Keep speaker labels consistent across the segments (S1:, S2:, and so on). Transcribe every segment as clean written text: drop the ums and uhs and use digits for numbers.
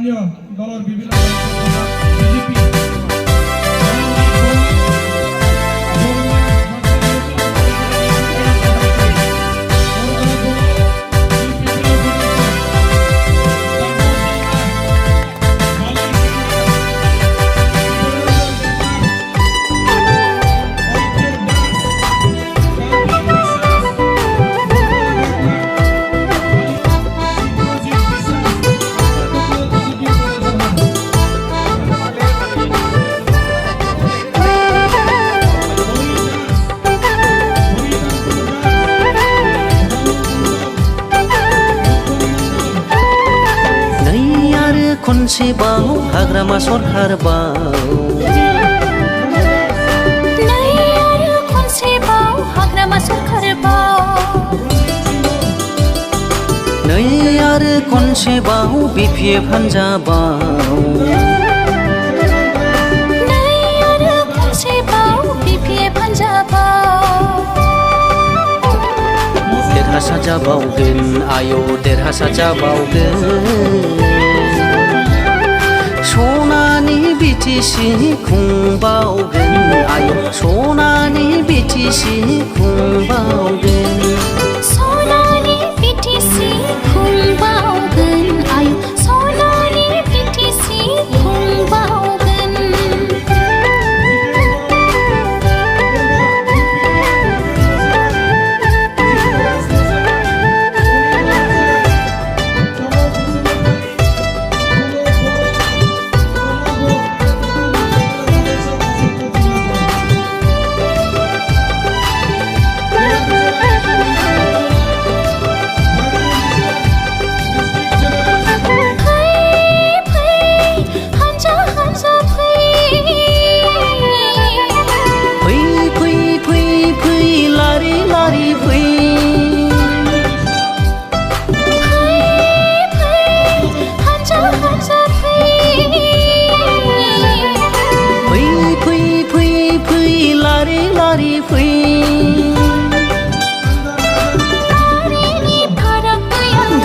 S1: স্থানীয় দলের বিভিন্ন বিজেপি
S2: खनसे बाव हाग्रामा सरखार बाव
S3: नै आरो खनसे बाव हाग्रामा सरखार बाव
S2: नै आरो खनसे बाव बिपिएफ हान्जा बाव
S3: नै आरो खनसे बाव बिपिएफ हान्जा बाव
S2: देरहासार जाबावगोन आयौ देरहासार जाबावगोन सनानि बिटिसि खुंबावगोन आयौ सनानि बिटिसि खुंबावगोन
S3: सनानि बिटिसि खुंबावगोन आयौ सनानि बिटिसि खुंबावगोन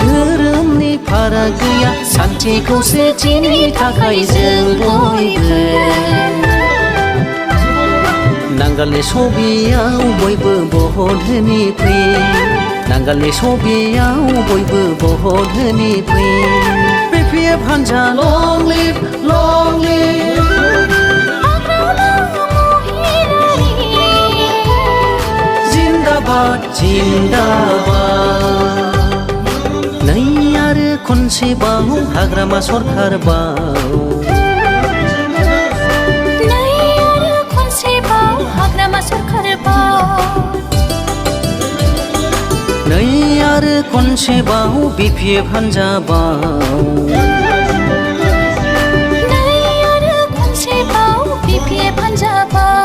S2: धोरोमनि फाराग गैया सान्थि खौसेथिनि थाखाय जों बयबो नांगालनि सबियाव बयबो भट होनि फै नांगालनि सबियाव बयबो भट होनि फै बिपिएफ हान्जा लं लिभ जिन्दाबाद नै आरो खनसे बाव हाग्रामा सरखार बाव
S3: नै आरो खनसे बाव हाग्रामा सरखार बाव
S2: नै आरो खनसे बाव बिपिएफ हान्जा बाव
S3: नै आरो खनसे बाव बिपिएफ हान्जा बाव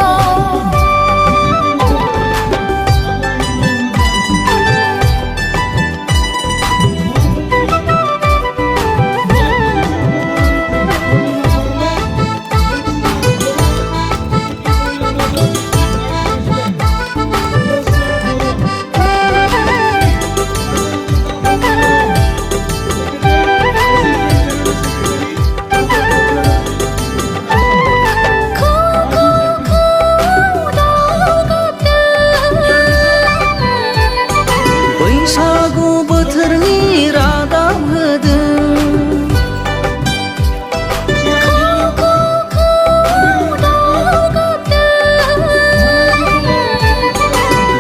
S2: बैसागु बोथोरनि रादाब होदों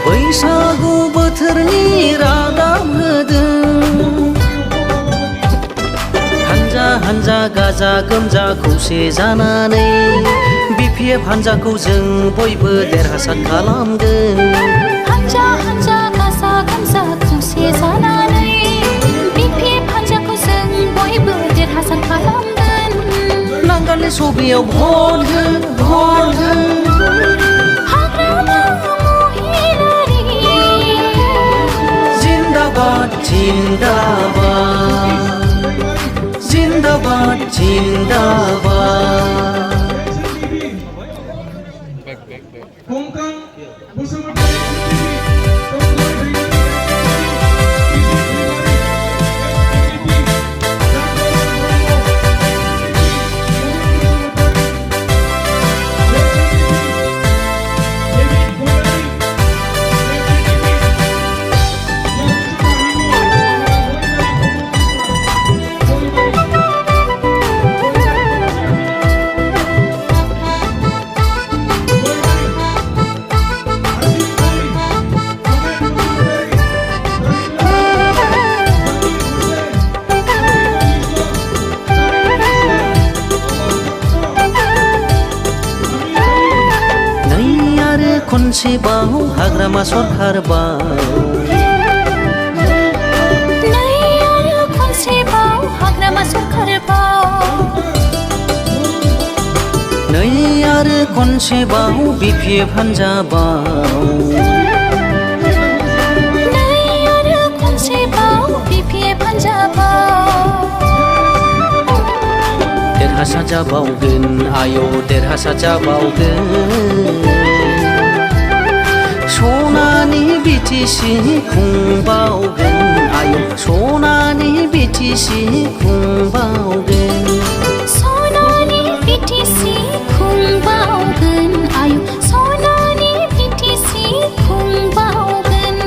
S2: बैसागु बोथोरनि रादाब होदों हान्जा हान्जा गाजा गोमजा खौसे जानानै बिपिएफ हान्जाखौ जों बयबो देरहासार खालामगोन
S3: हान्जा हान्जा गाजा गोमजा खौसे जानानै बिपिएफ हान्जाखौ जों बयबो देरहासार खालामगोन
S2: नांगालनि सबियाव भट हो
S3: हाग्रामा महिलारि
S2: जिन्दाबाद
S1: Kongkang bersama
S2: खनसेबाव हाग्रामा सरखारबाव
S3: नै आरो खनसेबाव हाग्रामा सरखारबाव
S2: नै आरो खनसेबाव बिपिएफ हान्जाबाव
S3: नै आरो खनसेबाव बिपिएफ हान्जाबाव
S2: देरहासार जाबावगोन आयौ देरहासार जाबावगोन सनानि बिटिसि खुंबावगोन आयौ सनानि बिटिसि खुंबावगोन
S3: सनानि बिटिसि खुंबावगोन आयौ सनानि बिटिसि खुंबावगोन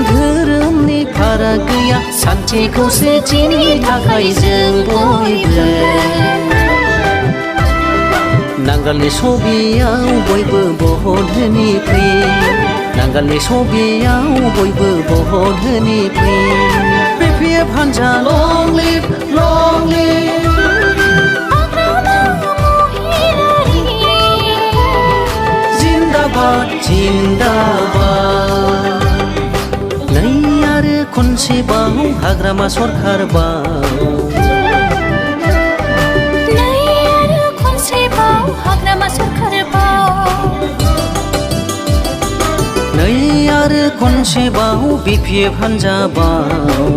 S2: धोरोमनि फाराग गैया सान्थि खौसेथिनि थाखाय जों बयबो नांगालनि सबियाव बयबो भट होनि फै नांगालनि सबियाव बयबो भट होनि फै बिपिएफ हान्जा लं लिभ जिन्दाबाद जिन्दाबाद नै आरो खनसेबाव हाग्रामा सरखारबाव
S3: नै आरो खनसेबाव हाग्रामा सरखारबाव
S2: नै आरो खनसेबाव बिपिएफ हान्जाबाव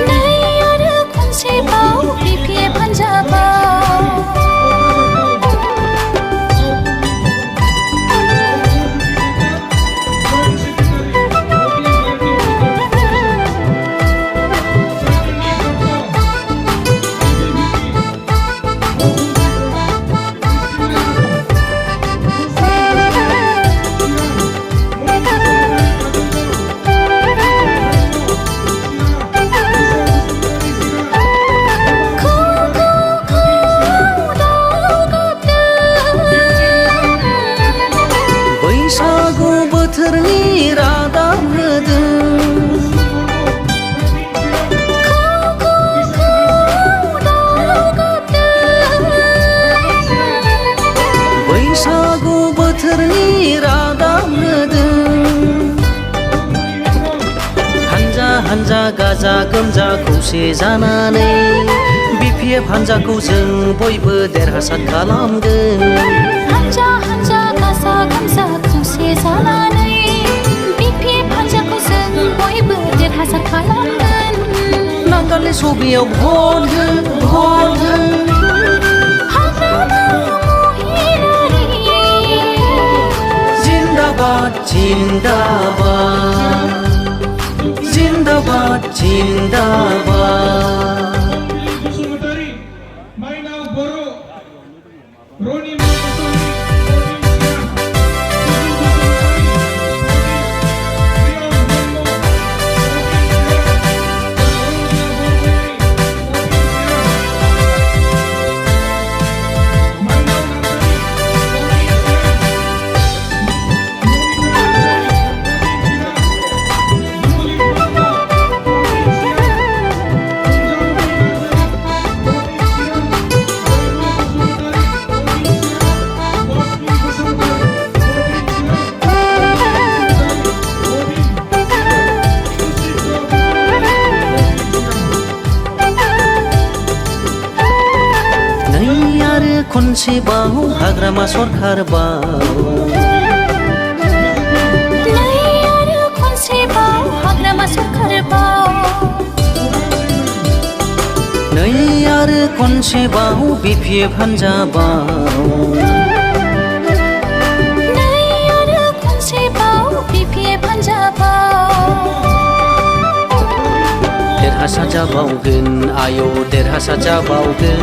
S3: नै आरो खनसेबाव बिपिएफ हान्जाबाव
S2: बैसागु बोथोरनि रादाब होदों बैसागु बोथोरनि रादाब होदों हान्जा हान्जा गाजा गोमजा खौसे जानानै बिपिएफ हान्जाखौ जों बयबो देरहासार खालामगोन
S3: हान्जा हान्जा गाजा गोमजा खौसे जानानै बिपिएफ हान्जाखौ जों बयबो देरहासार खालामगोन
S2: नांगालनि सबियाव भट हो
S3: हाग्रामा महिलारि
S2: जिन्दाबाद जिन्दाबाद जिन्दाबाद जिन्दाबाद
S1: बसुमतारी माइनाव बर' रनि
S2: खनसेबाव हाग्रामा सरखारबाव
S3: नै आरो खनसेबाव हाग्रामा सरखारबाव
S2: खनसेबाव बिफे फानजाबाव
S3: नै आरो खनसेबाव बिफे फानजाबाव
S2: देरहासार जाबावगोन आयौ देरहासार जाबावगोन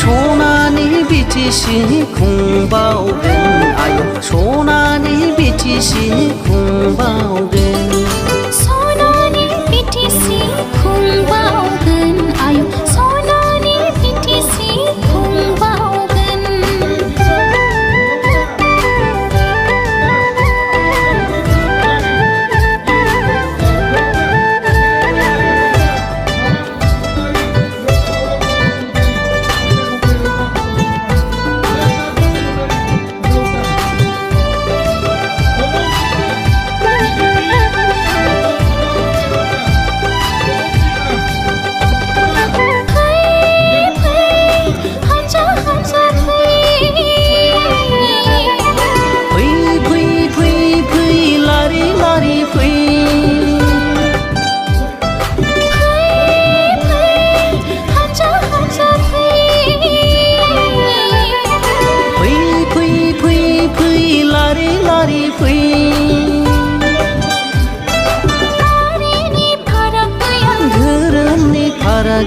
S2: सनानि बिटिसि खुंबावगोन आयौ सनानि बिटिसि खुंबावगोन
S3: सनानि बिटिसि खुंबावगोन आयौ सनानि बिटिसि खुंबावगोन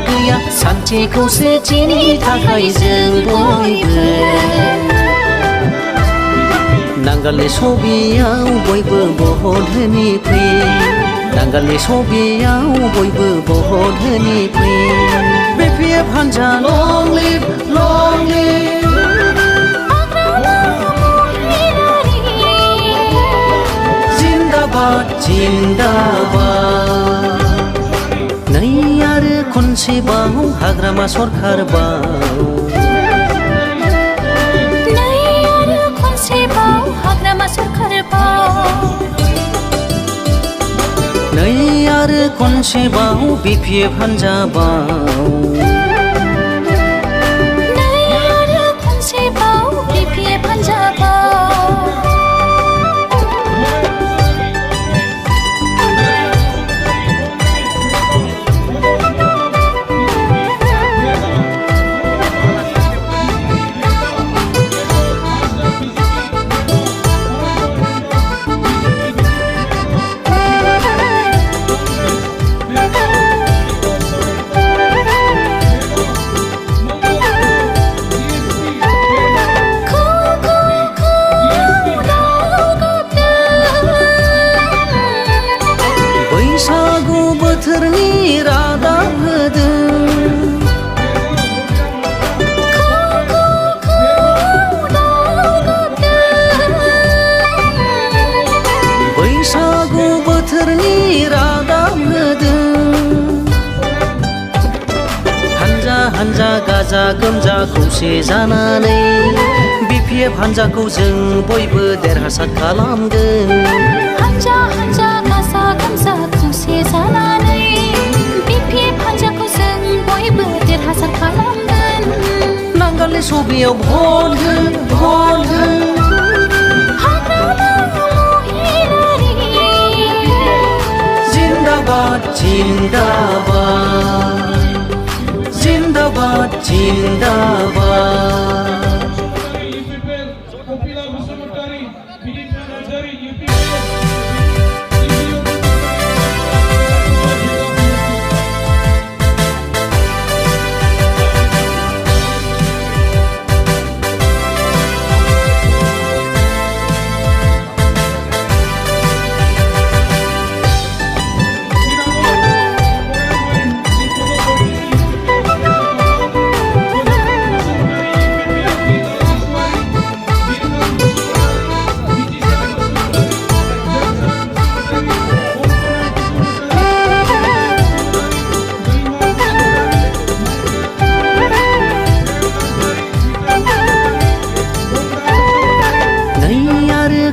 S2: गैया सानसे खौसेथिनि थाखाय जों बयबो नांगालनि सबियाव बयबो भट होनि फै नांगालनि सबियाव बयबो भट होनि फै बिपिएफ हानजा लं लिभ जिन्दाबाद जिन्दाबाद नै आरो खनसेबाव हाग्रामा सरखारबाव
S3: नै आरो खनसेबाव हाग्रामा सरखारबाव
S2: नै आरो खनसेबाव बिपिएफ हानजाबाव
S3: नै आरो खनसेबाव बिपिएफ हानजाबाव
S2: बैसागु बोथोरनि रादाब होदों बैसागु बोथोरनि रादाब होदों हानजा हानजा गाजा गोमजा खौसे जानानै बिपिएफ हानजाखौ जों बयबो देरहासार खालामगोन
S3: हानजा हानजा गाजा गोमजा खौसे जानानै बिपिएफ हानजाखौ जों बयबो देरहासार खालामगोन
S2: नांगालनि सबियाव भट हो
S3: हाग्रामा महिलारि
S2: जिन्दाबाद जिन्दाबाद जिन्दाबाद जिन्दाबाद
S1: कपिला बसुमतारी बिदिता नार्जारी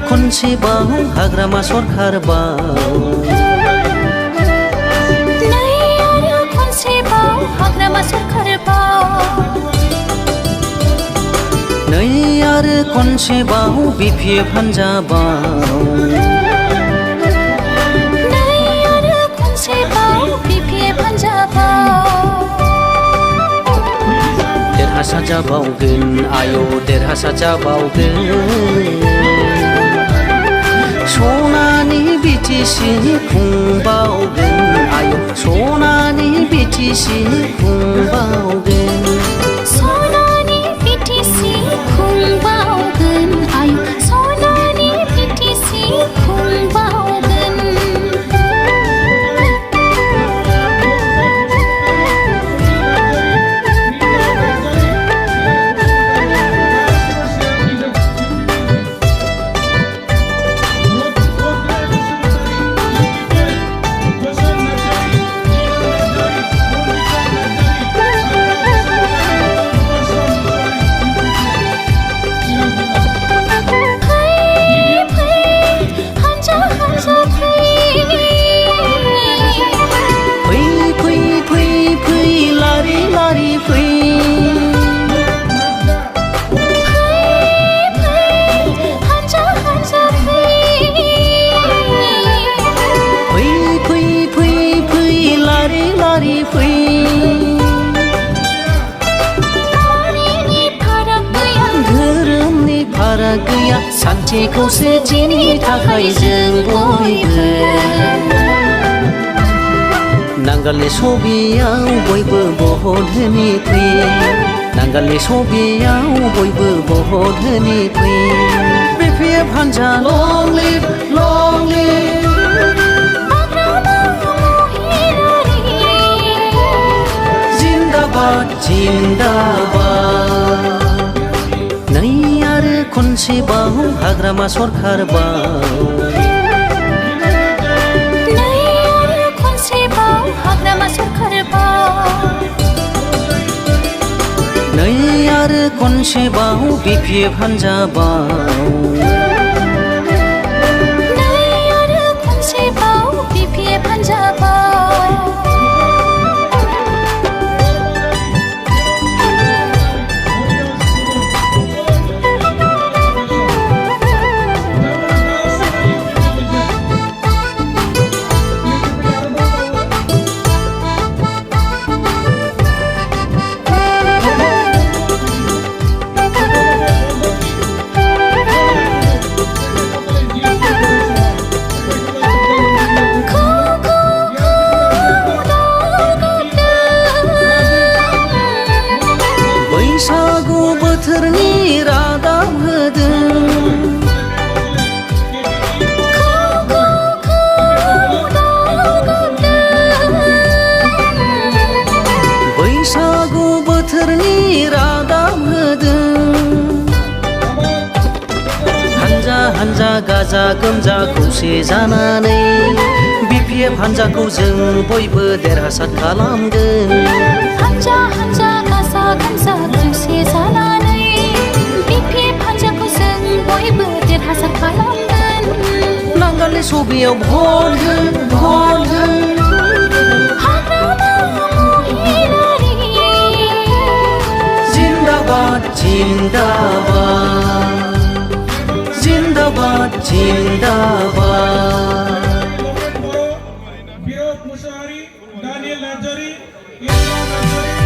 S2: खनसेबाव हाग्रामा सरखारबाव
S3: नै आरो खनसेबाव हाग्रामा सरखारबाव
S2: नै आरो खनसेबाव बिपिएफ हानजाबाव
S3: नै आरो खनसेबाव बिपिएफ हानजाबाव
S2: देरहासार जाबावगोन आयौ देरहासार जाबावगोन सनानि बिटिसि खुंबावगोन आयौ सनानि बिटिसि खुंबावगोन
S3: सनानि बिटिसि खुंबावगोन आयौ सनानि बिटिसि खुंबावगोन
S2: धोरोमनि फाराग गैया सान्थि खौसेथिनि थाखाय जों बयबो नांगालनि सबियाव बयबो बहुत धोनि फैयो नांगालनि सबियाव बयबो बहुत धोनि फैयो BPF हान्जा long live जिन्दाबाद जिन्दाबाद नै आरो खनसेबाव हाग्रामा सरखार बाव
S3: नै आरो खनसेबाव हाग्रामा सरखार बाव
S2: नै आरो खनसेबाव BPF हान्जा बाव
S3: नै आरो खनसेबाव BPF हान्जा बाव
S2: बैसागु बोथोरनि रादाब होदों बैसागु बोथोरनि रादाब होदों हान्जा हान्जा गाजा गोमजा खौसे जानानै BPF हान्जाखौ जों बयबो देरहासार खालामगोन
S3: हान्जा हान्जा गाजा गोमजा खौसे जानानै BPF हान्जाखौ जों बयबो देरहासार खालामगोन
S2: नांगालनि सबियाव भट हो
S3: हाग्रामा महिलारि
S2: जिन्दाबाद जिन्दाबाद जिन्दाबाद जिन्दाबाद
S1: Biok Musari, Daniel Najari, Irfan Najari,